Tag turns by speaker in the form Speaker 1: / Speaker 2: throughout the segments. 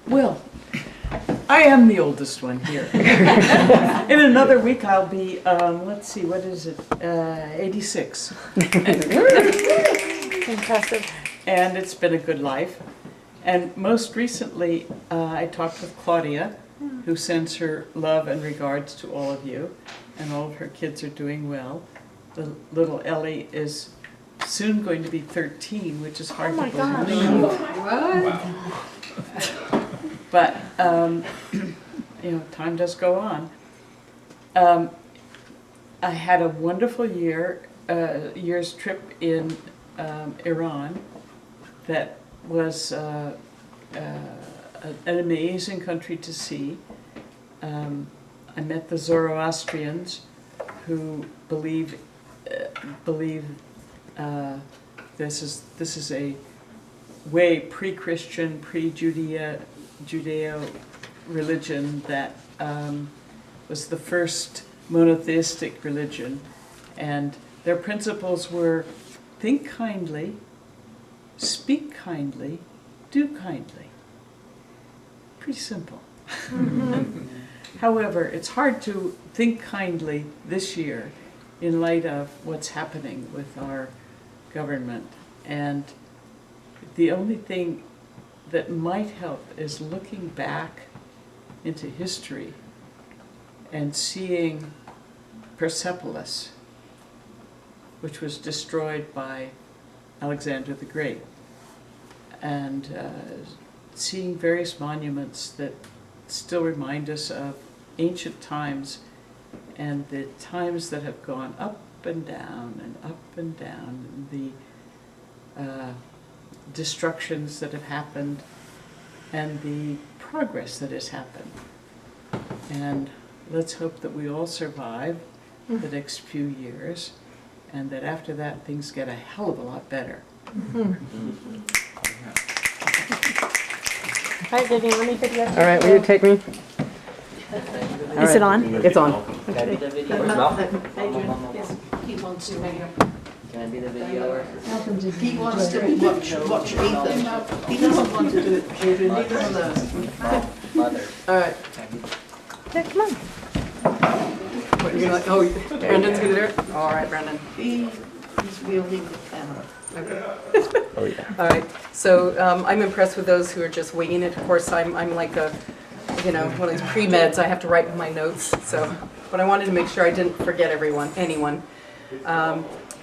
Speaker 1: Well, I am the oldest one here. In another week I'll be, let's see, what is it, 86.
Speaker 2: Impressive.
Speaker 1: And it's been a good life. And most recently I talked with Claudia, who sends her love and regards to all of you, and all of her kids are doing well. The little Ellie is soon going to be 13, which is hard to believe. But, you know, time does go on. I had a wonderful year's trip in Iran that was an amazing country to see. I met the Zoroastrians who believe this is a way pre-Christian, Judeo religion that was the first monotheistic religion, and their principles were think kindly, speak kindly, do kindly. Pretty simple. However, it's hard to think kindly this year in light of what's happening with our government, and the only thing that might help is looking back into history and seeing Persepolis, which was destroyed by Alexander the Great, and seeing various monuments that still remind us of ancient times and the times that have gone up and down and up and down, and the destructions that have happened and the progress that has happened. And let's hope that we all survive the next few years, and that after that things get a hell of a lot better.
Speaker 2: All right, Vivian, let me video.
Speaker 3: All right, will you take me?
Speaker 2: Is it on?
Speaker 3: It's on.
Speaker 4: Can I be the videoer?
Speaker 5: Yes, he wants to make it.
Speaker 4: Can I be the videoer?
Speaker 5: He wants to watch Ethan. He doesn't want to do it, Adrian, leave him alone.
Speaker 4: Mother.
Speaker 3: All right.
Speaker 2: Yeah, come on.
Speaker 3: What, you're like, oh, Brandon's gonna do it? All right, Brandon.
Speaker 5: He is wielding the camera.
Speaker 3: Okay.
Speaker 6: Oh, yeah.
Speaker 3: All right, so I'm impressed with those who are just winging it. Of course, I'm like a, you know, one of these pre-meds. I have to write my notes, so, but I wanted to make sure I didn't forget anyone.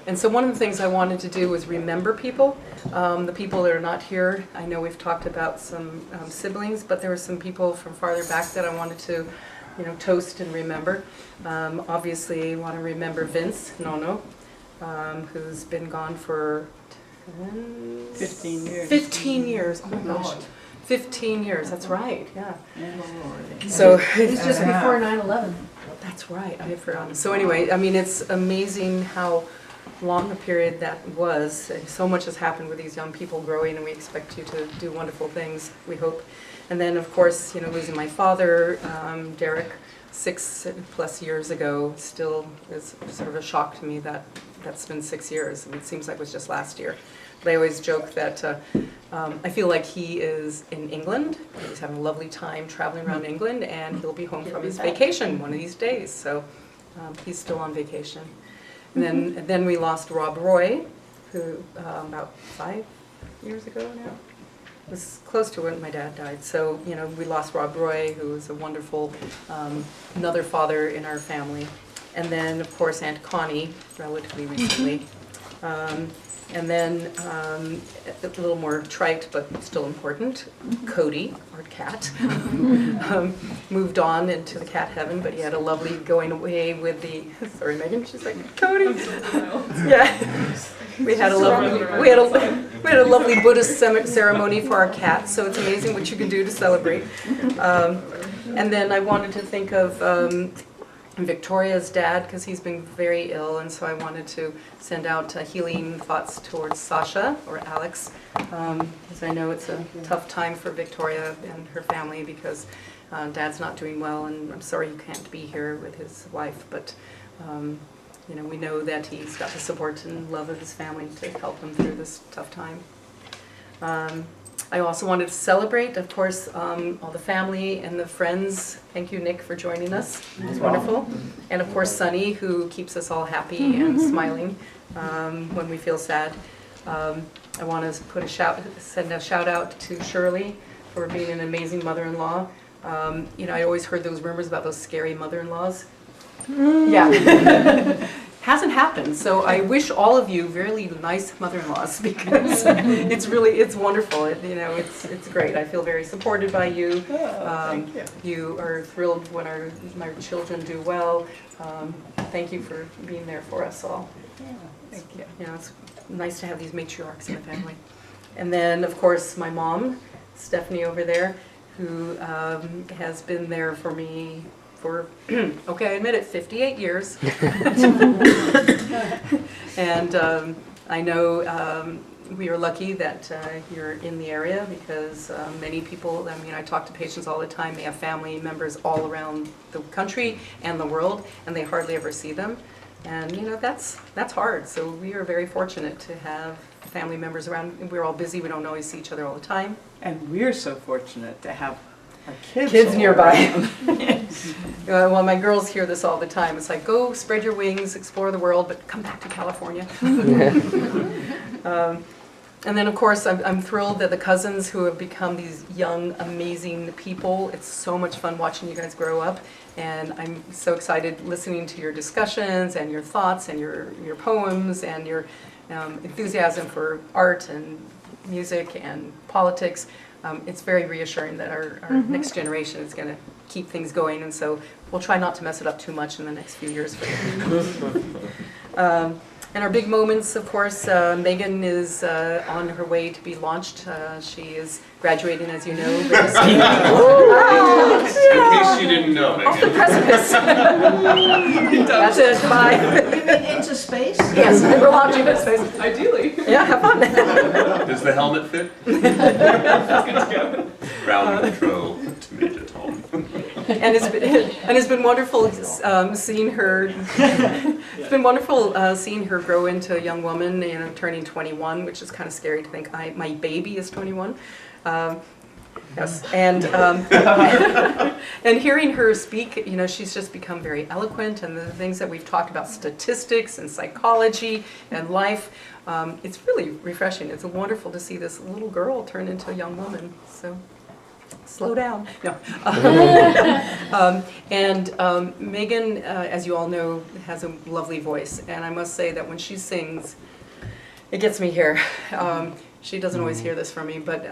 Speaker 3: And so one of the things I wanted to do was remember people, the people that are not here. I know we've talked about some siblings, but there were some people from farther back that I wanted to, you know, toast and remember. Obviously, I want to remember Vince Nono, who's been gone for
Speaker 1: 15 years.
Speaker 3: 15 years, oh my gosh. 15 years, that's right, yeah.
Speaker 1: Yeah.
Speaker 3: So,
Speaker 2: It's just before 9/11.
Speaker 3: that's right, I had forgotten. So anyway, I mean, it's amazing how long a period that was. And so much has happened with these young people growing, and we expect you to do wonderful things, we hope. And then, of course, you know, losing my father, Derek, 6+ years ago, still is sort of a shock to me that that's been 6 years. I mean, it seems like it was just last year. But I always joke that I feel like he is in England. He's having a lovely time traveling around England, and he'll be home from his vacation one of these days. So he's still on vacation. And then we lost Rob Roy, who about 5 years ago now. It was close to when my dad died. So, you know, we lost Rob Roy, who was a wonderful, another father in our family. And then, of course, Aunt Connie, relatively recently. And then, a little more trite, but still important, Cody, our cat, moved on into the cat heaven, but he had a lovely going away with the, sorry Megan, she's like, Cody. Yeah, we had a lovely Buddhist ceremony for our cat, so it's amazing what you can do to celebrate. And then I wanted to think of Victoria's dad, because he's been very ill, and so I wanted to send out healing thoughts towards Sasha, or Alex, because I know it's a tough time for Victoria and her family, because Dad's not doing well, and I'm sorry you can't be here with his wife, but you know, we know that he's got the support and love of his family to help him through this tough time. I also wanted to celebrate, of course, all the family and the friends. Thank you, Nick, for joining us. It was wonderful. And of course, Sunny, who keeps us all happy and smiling when we feel sad. I want to send a shout out to Shirley for being an amazing mother-in-law. You know, I always heard those rumors about those scary mother-in-laws. Yeah. Hasn't happened, so I wish all of you really nice mother-in-laws because it's wonderful. You know, it's great. I feel very supported by you.
Speaker 5: Thank you.
Speaker 3: You are thrilled when my children do well. Thank you for being there for us all.
Speaker 5: Thank you.
Speaker 3: You know, it's nice to have these matriarchs in the family. And then, of course, my mom, Stephanie over there, who has been there for me for, okay, I admit it, 58 years. And I know we are lucky that you're in the area because many people, I mean, I talk to patients all the time, they have family members all around the country and the world, and they hardly ever see them. And you know, that's hard. So we are very fortunate to have family members around. We're all busy, we don't always see each other all the time.
Speaker 1: And we're so fortunate to have our kids all
Speaker 3: Nearby.
Speaker 1: around.
Speaker 3: Well, my girls hear this all the time. It's like, go spread your wings, explore the world, but come back to California. And then, of course, I'm thrilled that the cousins who have become these young, amazing people, it's so much fun watching you guys grow up. And I'm so excited listening to your discussions and your thoughts and your poems and your enthusiasm for art and music and politics. It's very reassuring that our next generation is going to keep things going, and so we'll try not to mess it up too much in the next few years. And our big moments, of course, Megan is on her way to be launched. She is graduating, as you know.
Speaker 6: In case you didn't know,
Speaker 3: Off the
Speaker 6: Megan.
Speaker 3: precipice. That's it, bye.
Speaker 5: You mean into space?
Speaker 3: Yes, we're launching into space.
Speaker 1: Ideally.
Speaker 3: Yeah, have fun.
Speaker 6: Does the helmet fit? Ground control to Major Tom.
Speaker 3: And it's been wonderful seeing her. It's been wonderful seeing her grow into a young woman, you know, turning 21, which is kind of scary to think. My baby is 21. Yes, and and hearing her speak, you know, she's just become very eloquent, and the things that we've talked about, statistics and psychology and life, it's really refreshing. It's wonderful to see this little girl turn into a young woman. So. Slow down. No. Megan, as you all know, has a lovely voice, and I must say that when she sings, it gets me here. She doesn't always hear this from me, but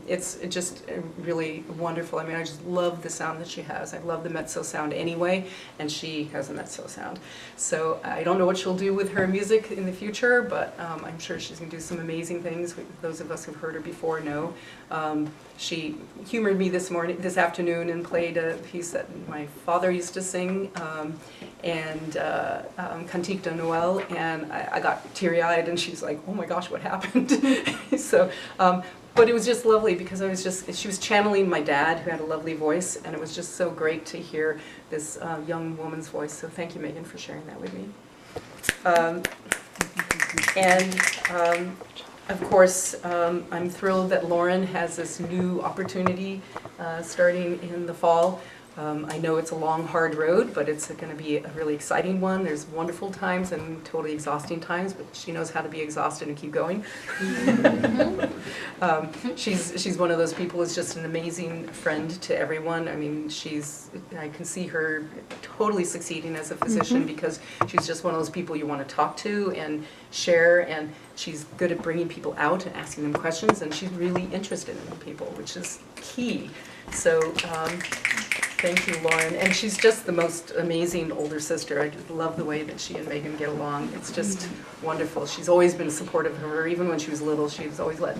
Speaker 3: it's just really wonderful. I mean, I just love the sound that she has. I love the mezzo sound anyway, and she has a mezzo sound. So I don't know what she'll do with her music in the future, but I'm sure she's going to do some amazing things. Those of us who've heard her before know. She humored me this afternoon, and played a piece that my father used to sing, Cantique de Noël, and I got teary-eyed, and she's like, "Oh my gosh, what happened?" So, but it was just lovely because she was channeling my dad, who had a lovely voice, and it was just so great to hear this young woman's voice. So thank you, Megan, for sharing that with me. Of course, I'm thrilled that Lauren has this new opportunity starting in the fall. I know it's a long, hard road, but it's going to be a really exciting one. There's wonderful times and totally exhausting times, but she knows how to be exhausted and keep going. She's one of those people who's just an amazing friend to everyone. I mean, I can see her totally succeeding as a physician because she's just one of those people you want to talk to and share, and she's good at bringing people out and asking them questions, and she's really interested in people, which is key. So thank you, Lauren. And she's just the most amazing older sister. I just love the way that she and Megan get along. It's just wonderful. She's always been supportive of her. Even when she was little, she's always let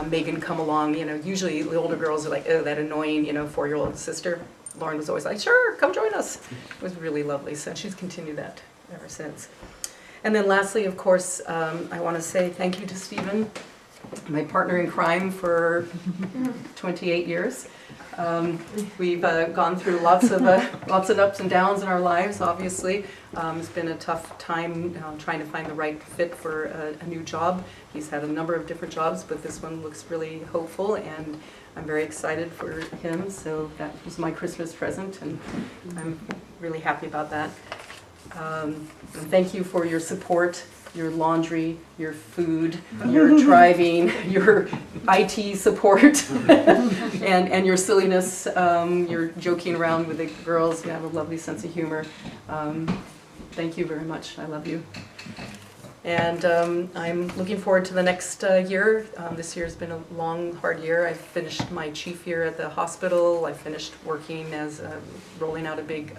Speaker 3: Megan come along. You know, usually the older girls are like, oh, that annoying, 4-year-old sister. Lauren was always like, sure, come join us. It was really lovely. So she's continued that ever since. And then lastly, of course, I want to say thank you to Stephen, my partner in crime for 28 years. We've gone through lots of ups and downs in our lives, obviously. It's been a tough time trying to find the right fit for a new job. He's had a number of different jobs, but this one looks really hopeful, and I'm very excited for him. So that was my Christmas present, and I'm really happy about that. And thank you for your support, your laundry, your food, your driving, your IT support, and your silliness. You're joking around with the girls. You have a lovely sense of humor. Thank you very much. I love you. And I'm looking forward to the next year. This year's been a long, hard year. I finished my chief year at the hospital. I finished working as rolling out a big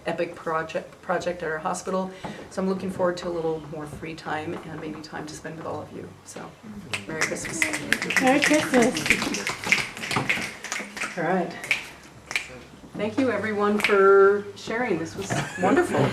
Speaker 3: epic project at our hospital. So I'm looking forward to a little more free time and maybe time to spend with all of you. So, Merry Christmas.
Speaker 2: Merry Christmas.
Speaker 3: All right. Thank you, everyone, for sharing. This was wonderful.